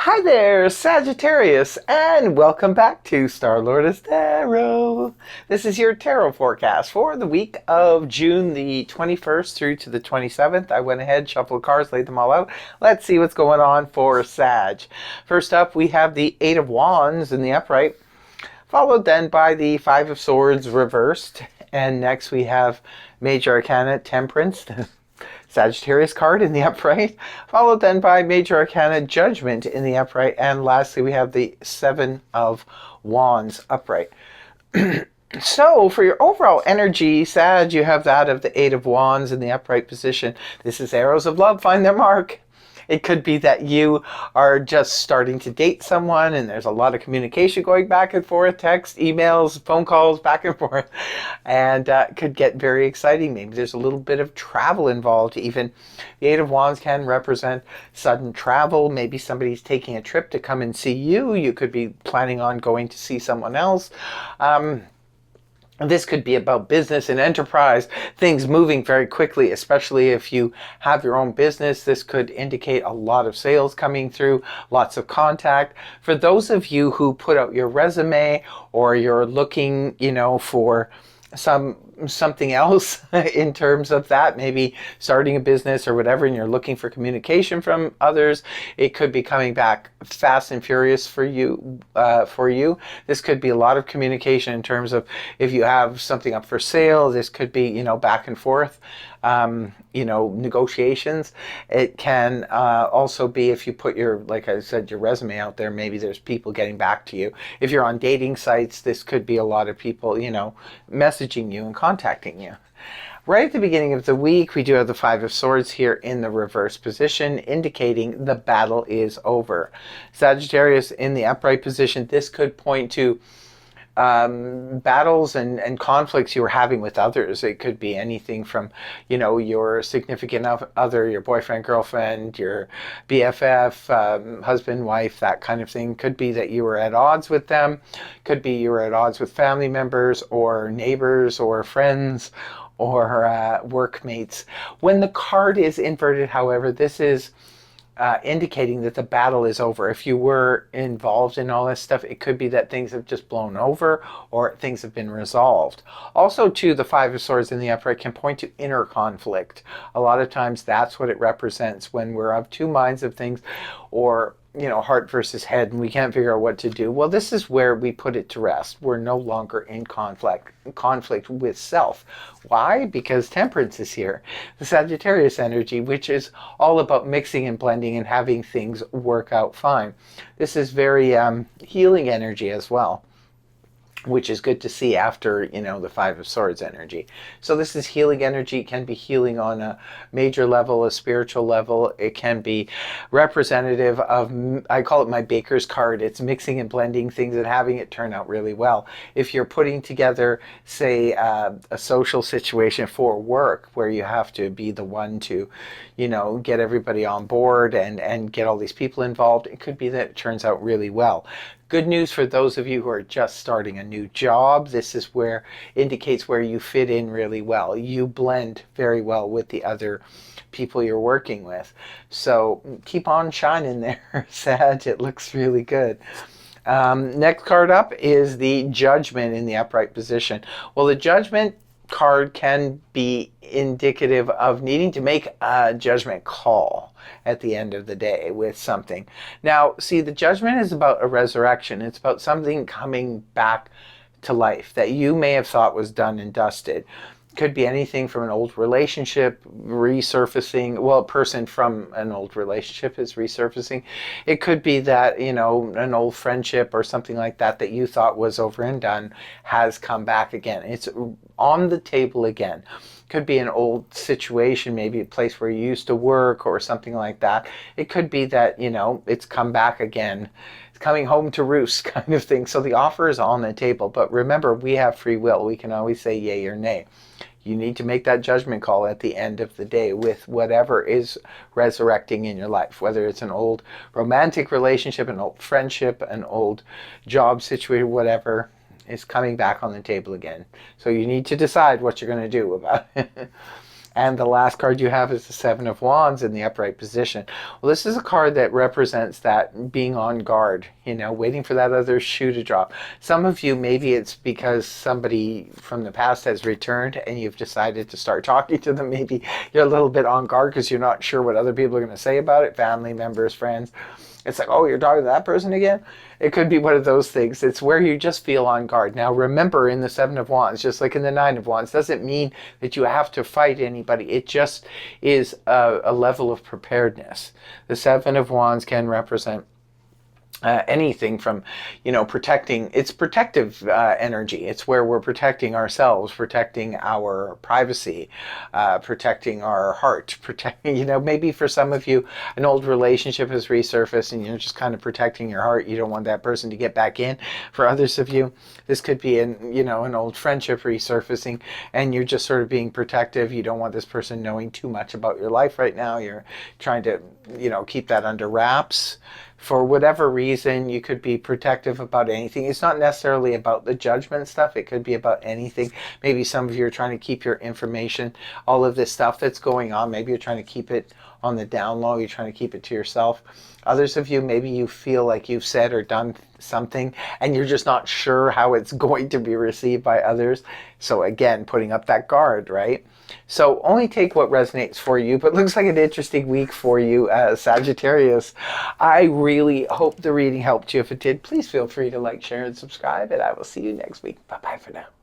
Hi there, Sagittarius, and welcome back to Star-Lord's Tarot. This is your tarot forecast for the week of June the 21st through to the 27th. I went ahead, shuffled cards, laid them all out. Let's see what's going on for Sag. First up, we have the Eight of Wands in the upright, followed then by the Five of Swords reversed, and next we have Major Arcana Temperance, Sagittarius card in the upright, followed then by Major Arcana Judgment in the upright, and lastly we have the Seven of Wands upright. So for your overall energy, Sag, you have that of the Eight of Wands in the upright position. This is arrows of love, find their mark. It could be that you are just starting to date someone and there's a lot of communication going back and forth, text, emails, phone calls, back and forth, and could get very exciting. Maybe there's a little bit of travel involved. Even the Eight of Wands can represent sudden travel. Maybe somebody's taking a trip to come and see you. You could be planning on going to see someone else. This could be about business and enterprise, things moving very quickly, especially if you have your own business. This could indicate a lot of sales coming through, lots of contact. For those of you who put out your resume or you're looking, for something else in terms of that, maybe starting a business or whatever, and you're looking for communication from others, it could be coming back fast and furious for you. This could be a lot of communication in terms of if you have something up for sale. This could be back and forth, negotiations. It can also be if you put like I said, your resume out there, maybe there's people getting back to you. If you're on dating sites, this could be a lot of people, messaging you and contacting you. Right at the beginning of the week, we do have the Five of Swords here in the reverse position, indicating the battle is over. Sagittarius in the upright position, this could point to battles and conflicts you were having with others. It could be anything from, your significant other, your boyfriend, girlfriend, your BFF, husband, wife, that kind of thing. Could be that you were at odds with them. Could be you were at odds with family members or neighbors or friends or workmates. When the card is inverted, however, this is indicating that the battle is over. If you were involved in all this stuff, it could be that things have just blown over or things have been resolved. Also, too, the Five of Swords in the upright can point to inner conflict. A lot of times that's what it represents when we're of two minds of things, or heart versus head, and we can't figure out what to do. Well, this is where we put it to rest. We're no longer in conflict with self. Why? Because Temperance is here, the Sagittarius energy, which is all about mixing and blending and having things work out fine. This is very healing energy as well, which is good to see after, the Five of Swords energy. So this is healing energy. It can be healing on a major level, a spiritual level. It can be representative of, I call it my baker's card. It's mixing and blending things and having it turn out really well. If you're putting together, say, a social situation for work where you have to be the one to, get everybody on board and get all these people involved, it could be that it turns out really well. Good news for those of you who are just starting a new job. This is where indicates where you fit in really well. You blend very well with the other people you're working with. So keep on shining there, Sag. It looks really good. Next card up is the Judgment in the upright position. Well, the Judgment card can be indicative of needing to make a judgment call at the end of the day with something. Now, see, the Judgment is about a resurrection. It's about something coming back to life that you may have thought was done and dusted. Could be anything from an old relationship resurfacing. Well, a person from an old relationship is resurfacing. It could be that, an old friendship or something like that you thought was over and done has come back again. It's on the table again. Could be an old situation, maybe a place where you used to work or something like that. It could be that, it's come back again. It's coming home to roost kind of thing. So the offer is on the table. But remember, we have free will. We can always say yay or nay. You need to make that judgment call at the end of the day with whatever is resurrecting in your life, whether it's an old romantic relationship, an old friendship, an old job situation, whatever is coming back on the table again. So you need to decide what you're going to do about it. And the last card you have is the Seven of Wands in the upright position. Well, this is a card that represents that being on guard, waiting for that other shoe to drop. Some of you, maybe it's because somebody from the past has returned and you've decided to start talking to them. Maybe you're a little bit on guard because you're not sure what other people are going to say about it, family members, friends. It's like, oh, you're talking to that person again? It could be one of those things. It's where you just feel on guard. Now, remember, in the Seven of Wands, just like in the Nine of Wands, doesn't mean that you have to fight anybody. It just is a level of preparedness. The Seven of Wands can represent anything from, protecting. It's protective energy. It's where we're protecting ourselves, protecting our privacy, protecting our heart, protecting, maybe for some of you, an old relationship has resurfaced and you're just kind of protecting your heart. You don't want that person to get back in. For others of you, this could be an old friendship resurfacing and you're just sort of being protective. You don't want this person knowing too much about your life right now. You're trying to, keep that under wraps. For whatever reason, you could be protective about anything. It's not necessarily about the judgment stuff. It could be about anything. Maybe some of you are trying to keep your information, all of this stuff that's going on. Maybe you're trying to keep it on the down low. You're trying to keep it to yourself. Others of you, maybe you feel like you've said or done something and you're just not sure how it's going to be received by others. So again, putting up that guard, right? So only take what resonates for you, but looks like an interesting week for you, Sagittarius. I really hope the reading helped you. If it did, please feel free to like, share, and subscribe, and I will see you next week. Bye-bye for now.